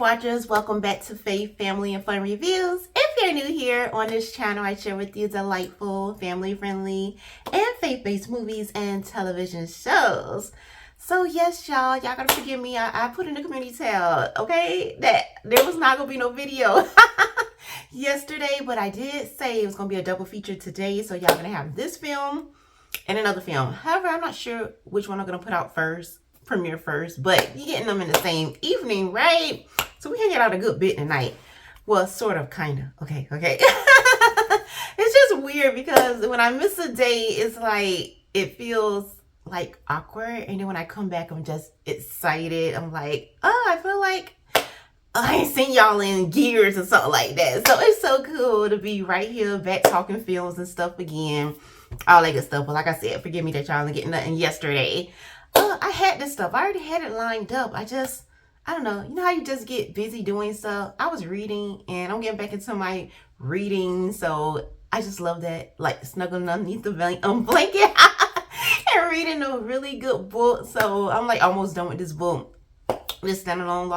Faith Watchers, welcome back to Faith, Family, and Fun Reviews. If you're new here on this channel, I share with you delightful, family-friendly, and faith-based movies and television shows. So yes, y'all gotta forgive me. I put in the community tab, okay, that there was not gonna be no video yesterday, but I did say it was gonna be a double feature today, so y'all gonna have this film and another film. However, I'm not sure which one I'm gonna put out first. Premiere first, but you're getting them in the same evening, right? So we can get out a good bit tonight. Well, sort of, kind of. Okay. It's just weird because when I miss a day, it's like it feels like awkward, and then when I come back, I'm just excited. I'm like, oh, I feel like I ain't seen y'all in years or something like that. So it's so cool to be right here back talking films and stuff again, all that good stuff. But like I said, forgive me that y'all didn't get nothing yesterday. I had this stuff. I already had it lined up. I don't know. You know how you just get busy doing stuff? I was reading and I'm getting back into my reading. So I just love that. Like snuggling underneath the blanket and reading a really good book. So I'm like almost done with this book. This standalone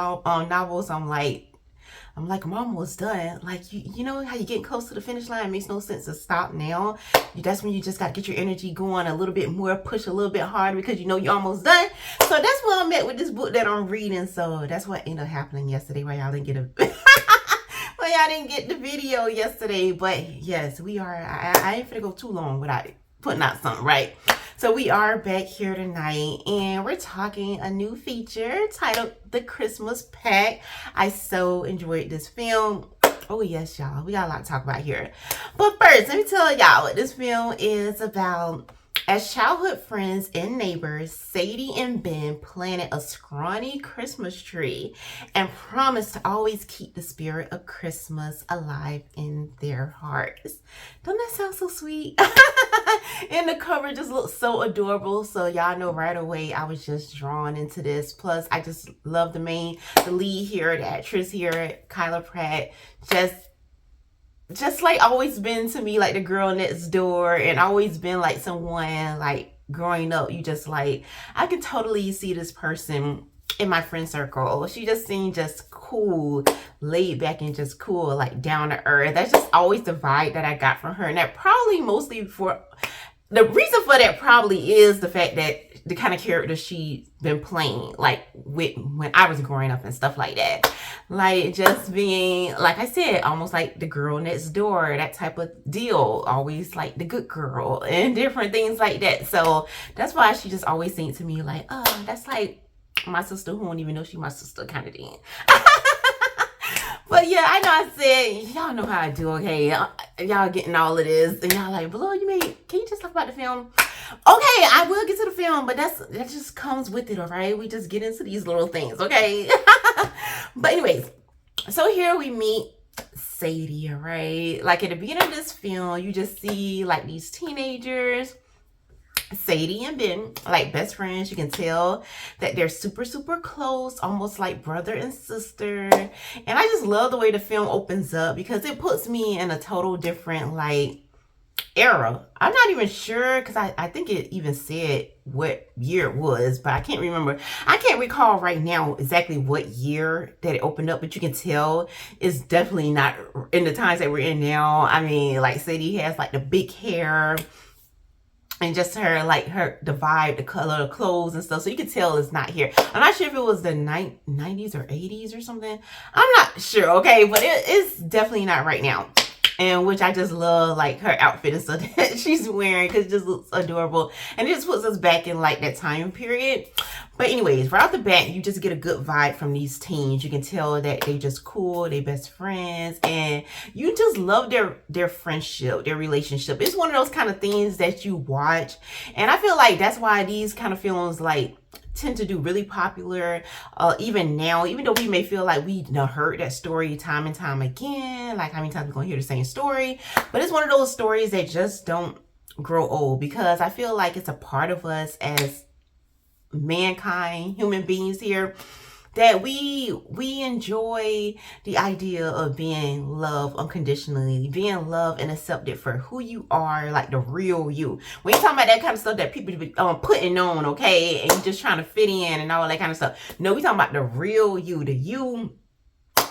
novel. So I'm almost done. Like, you know how you getting close to the finish line? It makes no sense to stop now. That's when you just got to get your energy going a little bit more, push a little bit harder because you know you're almost done. So that's where I'm at with this book that I'm reading. So that's what ended up happening yesterday, why y'all didn't get the video yesterday. But yes, we are. I ain't finna go too long without putting out something, right? So we are back here tonight and we're talking a new feature titled The Christmas Pact. I so enjoyed this film. Oh yes, y'all, we got a lot to talk about here. But first, let me tell y'all what this film is about. As childhood friends and neighbors, Sadie and Ben planted a scrawny Christmas tree and promised to always keep the spirit of Christmas alive in their hearts. Don't that sound so sweet? And the cover just looks so adorable. So y'all know right away I was just drawn into this. Plus, I just love the lead here, the actress here, Pratt. Just like always been to me like the girl next door, and always been like someone like growing up, you just like, I can totally see this person in my friend circle. She just seemed just cool, laid back, and just cool, like down to earth. That's just always the vibe that I got from her. And that probably mostly the reason for that probably is the fact that the kind of character she's been playing, like when I was growing up and stuff like that. Like just being, like I said, almost like the girl next door, that type of deal. Always like the good girl and different things like that. So that's why she just always seemed to me like, oh, that's like my sister who don't even know she my sister kind of thing. But yeah, I know I said, y'all know how I do, okay? Y'all getting all of this, and y'all like, but Lord, can you just talk about the film? Okay, I will get to the film, but that just comes with it, all right? We just get into these little things, okay? But anyways, so here we meet Sadie, all right? Like at the beginning of this film, you just see like these teenagers, Sadie and Ben, like best friends. You can tell that they're super close, almost like brother and sister. And I just love the way the film opens up because it puts me in a total different like era. I'm not even sure because I think it even said what year it was, but I can't remember. I can't recall right now exactly what year that it opened up, but you can tell it's definitely not in the times that we're in now. I mean, like Sadie has like the big hair, and just her, like the vibe, the color, the clothes and stuff. So you can tell it's not here. I'm not sure if it was the 90s or 80s or something. I'm not sure, okay? But it's definitely not right now. And which I just love, like her outfit and stuff that she's wearing, because it just looks adorable. And it just puts us back in like that time period. But anyways, right off the bat, you just get a good vibe from these teens. You can tell that they just cool, they best friends, and you just love their friendship, their relationship. It's one of those kind of things that you watch, and I feel like that's why these kind of films like tend to do really popular even now, even though we may feel like we heard that story time and time again, like how many times we're gonna hear the same story. But it's one of those stories that just don't grow old, because I feel like it's a part of us as mankind, human beings here, that we enjoy the idea of being loved unconditionally, being loved and accepted for who you are, like the real you. When you're talking about that kind of stuff that people be putting on, okay, and you just trying to fit in and all that kind of stuff. No, we talking about the real you, the you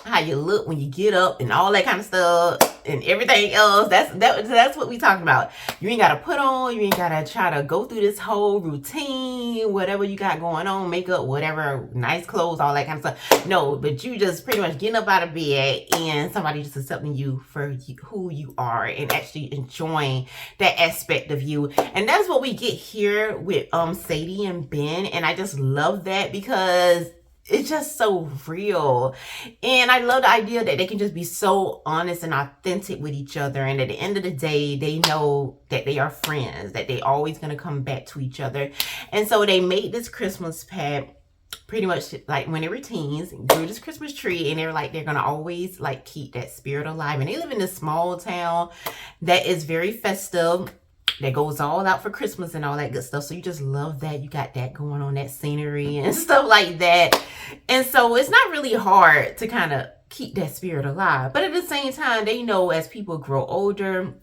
how you look when you get up and all that kind of stuff and everything else. That's what we talking about. You ain't gotta put on, you ain't gotta try to go through this whole routine, whatever you got going on, makeup, whatever, nice clothes, all that kind of stuff. No, but you just pretty much getting up out of bed and somebody just accepting you for who you are and actually enjoying that aspect of you. And that's what we get here with Sadie and Ben. And I just love that because it's just so real. And I love the idea that they can just be so honest and authentic with each other. And at the end of the day, they know that they are friends, that they always going to come back to each other. And so they made this Christmas pact pretty much like when they were teens, grew this Christmas tree, and they're like, they're going to always like keep that spirit alive. And they live in this small town that is very festive, that goes all out for Christmas and all that good stuff. So you just love that. You got that going on, that scenery and stuff like that. And so it's not really hard to kind of keep that spirit alive. But at the same time, they know as people grow older,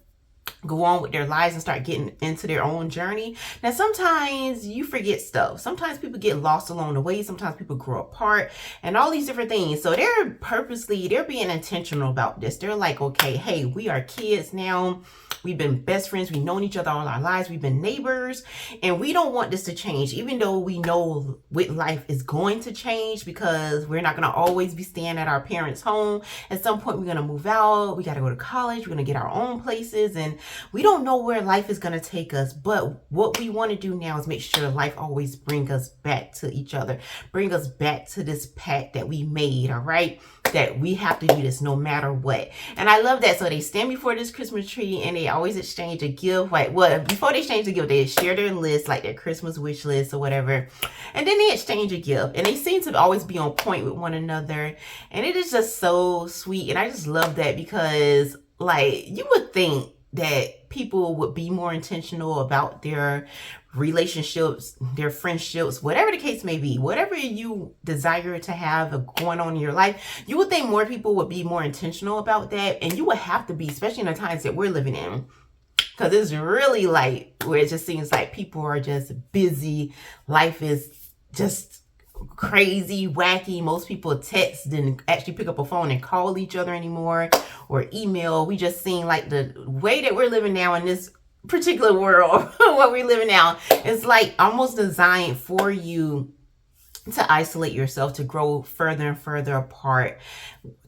go on with their lives and start getting into their own journey. Now, sometimes you forget stuff. Sometimes people get lost along the way. Sometimes people grow apart and all these different things. So they're being intentional about this. They're like, okay, hey, we are kids now. We've been best friends. We've known each other all our lives. We've been neighbors, and we don't want this to change, even though we know what life is going to change, because we're not going to always be staying at our parents' home. At some point, we're going to move out. We got to go to college. We're going to get our own places, and we don't know where life is going to take us. But what we want to do now is make sure life always brings us back to each other, bring us back to this pact that we made, all right? That we have to do this no matter what. And I love that. So they stand before this Christmas tree and they always exchange a gift. Like, well, before they exchange a gift, they share their list, like their Christmas wish list or whatever. And then they exchange a gift. And they seem to always be on point with one another. And it is just so sweet. And I just love that because, like, you would think that people would be more intentional about their relationships, their friendships, whatever the case may be, whatever you desire to have going on in your life, you would think more people would be more intentional about that. And you would have to be, especially in the times that we're living in, because it's really like where it just seems like people are just busy. Life is just crazy, wacky. Most people text and actually pick up a phone and call each other anymore, or email. We just seem like the way that we're living now in this particular world, what we're living now, is like almost designed for you to isolate yourself, to grow further and further apart,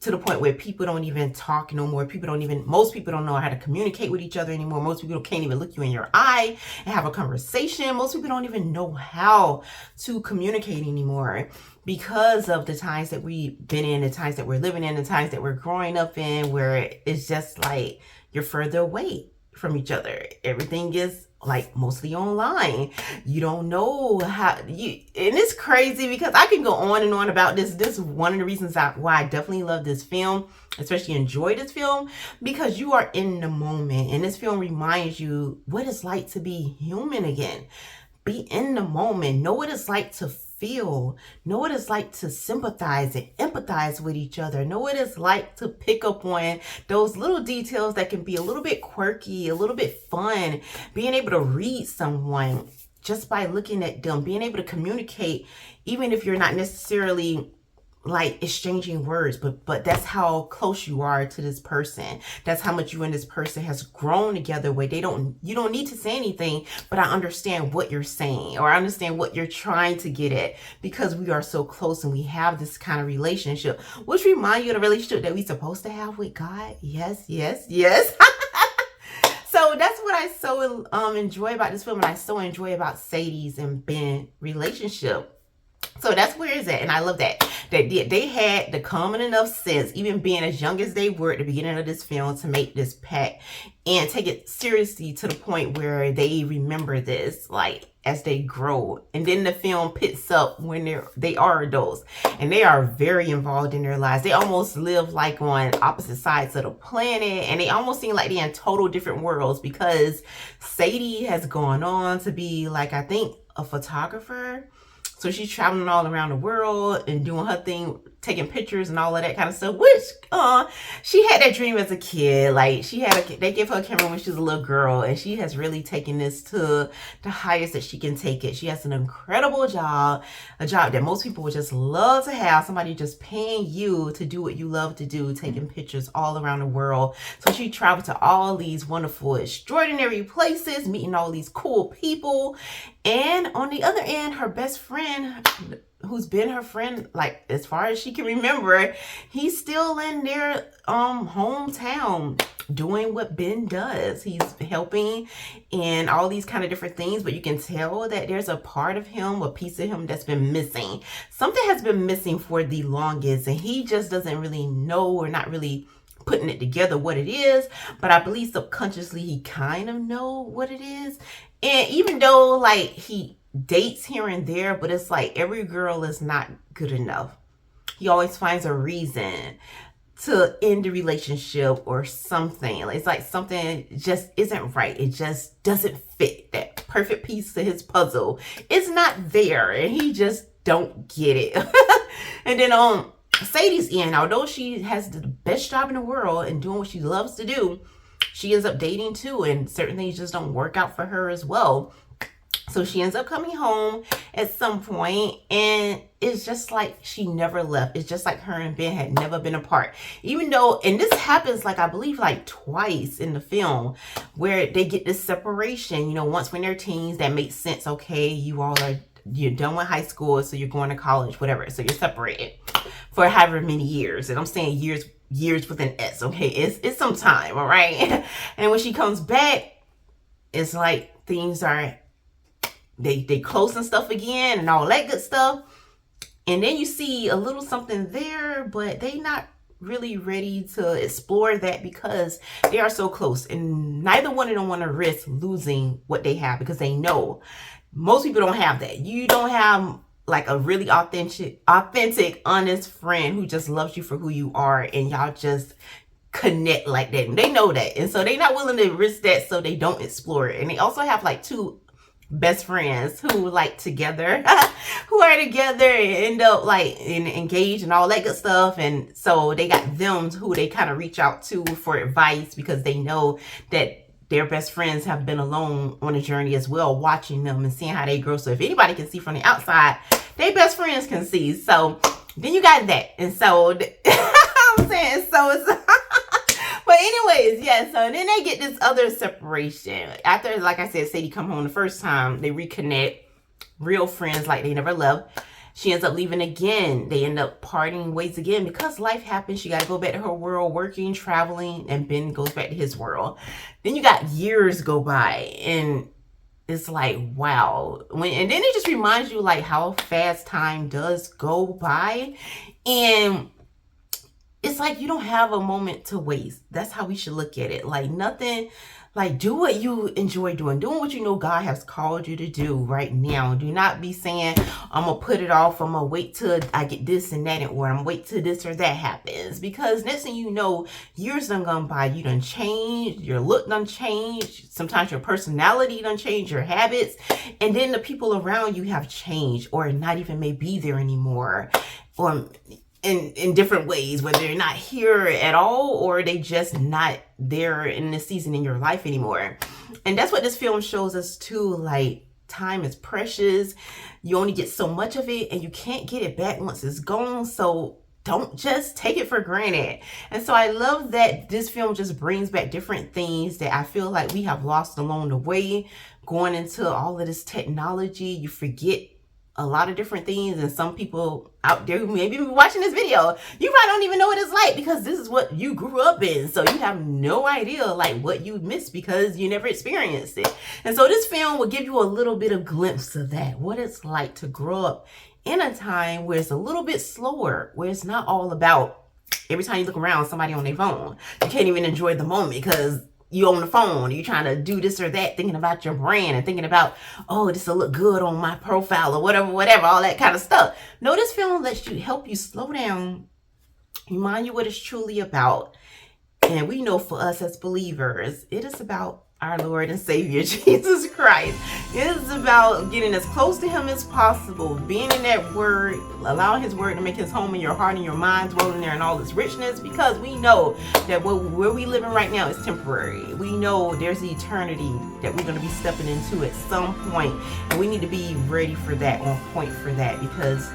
to the point where people don't even talk no more. Most people don't know how to communicate with each other anymore. Most people can't even look you in your eye and have a conversation. Most people don't even know how to communicate anymore because of the times that we've been in, the times that we're living in, the times that we're growing up in, where it's just like you're further away from each other. Everything is like mostly online. You don't know how and it's crazy because I can go on and on about this. This is one of the reasons why I definitely love this film, especially enjoy this film, because you are in the moment. And this film reminds you what it's like to be human again. Be in the moment. Know what it's like to feel. Know what it's like to sympathize and empathize with each other. Know what it's like to pick up on those little details that can be a little bit quirky, a little bit fun. Being able to read someone just by looking at them. Being able to communicate, even if you're not necessarily like exchanging words, but that's how close you are to this person. That's how much you and this person has grown together, where you don't need to say anything, but I understand what you're saying, or I understand what you're trying to get at, because we are so close and we have this kind of relationship, which reminds you of the relationship that we're supposed to have with God. Yes. So that's what I so enjoy about this film, and I so enjoy about Sadie's and Ben relationship. So that's where it's at. And I love that they had the common enough sense, even being as young as they were at the beginning of this film, to make this pact and take it seriously to the point where they remember this, like, as they grow. And then the film picks up when they are adults and they are very involved in their lives. They almost live like on opposite sides of the planet, and they almost seem like they're in total different worlds, because Sadie has gone on to be, like, I think a photographer. So she's traveling all around the world and doing her thing taking pictures and all of that kind of stuff, which she had that dream as a kid. Like they gave her a camera when she was a little girl, and she has really taken this to the highest that she can take it. She has an incredible job, a job that most people would just love to have, somebody just paying you to do what you love to do, taking pictures all around the world. So she traveled to all these wonderful, extraordinary places, meeting all these cool people. And on the other end, her best friend, who's been her friend like as far as she can remember, he's still in their hometown doing what Ben does. He's helping and all these kind of different things, but you can tell that there's a part of him, a piece of him that's been missing. Something has been missing for the longest, and he just doesn't really know, or not really putting it together what it is, but I believe subconsciously he kind of know what it is. And even though like he dates here and there, but it's like every girl is not good enough. He always finds a reason to end the relationship or something. It's like something just isn't right. It just doesn't fit. That perfect piece to his puzzle is not there, and he just don't get it. And then Sadie's end, although she has the best job in the world and doing what she loves to do, she ends up dating too, and certain things just don't work out for her as well. So she ends up coming home at some point, and it's just like she never left. It's just like her and Ben had never been apart. Even though, and this happens like I believe like twice in the film, where they get this separation. You know, once when they're teens, that makes sense. Okay, you're done with high school, so you're going to college, whatever. So you're separated for however many years. And I'm saying years with an S, okay? It's some time, all right? And when she comes back, it's like things are, they closing stuff again and all that good stuff. And then you see a little something there, but they not really ready to explore that because they are so close. And neither one of them want to risk losing what they have, because they know most people don't have that. You don't have like a really authentic, honest friend who just loves you for who you are, and y'all just connect like that. And they know that. And so they're not willing to risk that, so they don't explore it. And they also have like two best friends who like together, who are together and end up like engaged and all that good stuff. And so they got them who they kind of reach out to for advice, because they know that their best friends have been alone on a journey as well, watching them and seeing how they grow. So if anybody can see from the outside, their best friends can see. So then you got that. And so I'm saying, so it's but anyways, yeah, so then they get this other separation. After, like I said, Sadie come home the first time, they reconnect, real friends like they never left. She ends up leaving again. They end up parting ways again because life happens. She got to go back to her world, working, traveling, and Ben goes back to his world. Then you got years go by, and it's like, wow. And then it just reminds you like how fast time does go by. And it's like you don't have a moment to waste. That's how we should look at it. Like nothing, like do what you enjoy doing what you know God has called you to do right now. Do not be saying, I'm going to put it off. I'm going to wait till I get this and that, or I'm going to wait till this or that happens. Because next thing you know, years done gone by, you done changed, your look done changed. Sometimes your personality done changed, your habits. And then the people around you have changed, or not even may be there anymore. Or in different ways, whether they're not here at all or they just not there in this season in your life anymore. And that's what this film shows us too. Like, time is precious. You only get so much of it, and you can't get it back once it's gone. So don't just take it for granted. And so I love that this film just brings back different things that I feel like we have lost along the way. Going into all of this technology, you forget a lot of different things, and some people out there who maybe be watching this video, you probably don't even know what it's like, because this is what you grew up in, so you have no idea like what you missed because you never experienced it. And so this film will give you a little bit of glimpse of that, what it's like to grow up in a time where it's a little bit slower, where it's not all about every time you look around somebody on their phone. You can't even enjoy the moment because you on the phone, you're trying to do this or that, thinking about your brand and thinking about, oh, this will look good on my profile or whatever, all that kind of stuff. No, this film lets you help you slow down, remind you what it's truly about. And we know for us as believers, it is about our Lord and Savior, Jesus Christ. It is about getting as close to Him as possible, being in that Word, allowing His Word to make His home in your heart and your mind, dwelling there in all its richness, because we know that where we living right now is temporary. We know there's eternity that we're going to be stepping into at some point, and we need to be ready for that, on point for that, because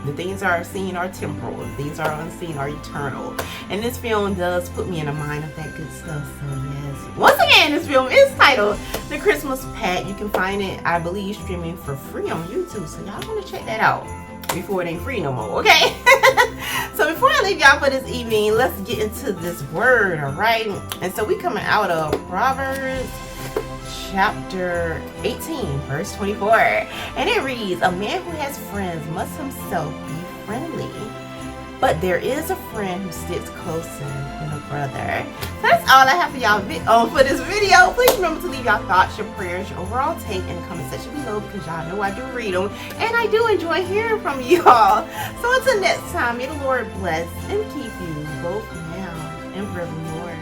the things are seen are temporal, the things are unseen are eternal. And this film does put me in a mind of that good stuff. So yes, once again, this film is titled The Christmas Pact. You can find it, I believe, streaming for free on YouTube. So y'all want to check that out before it ain't free no more, okay? So before I leave y'all for this evening, let's get into this word, all right? And so we coming out of Proverbs chapter 18, verse 24. And it reads, a man who has friends must himself be friendly, but there is a friend who sticks closer than a brother. So that's all I have for y'all for this video. Please remember to leave y'all thoughts, your prayers, your overall take in the comment section below, because y'all know I do read them and I do enjoy hearing from y'all. So until next time, may the Lord bless and keep you both now and forevermore.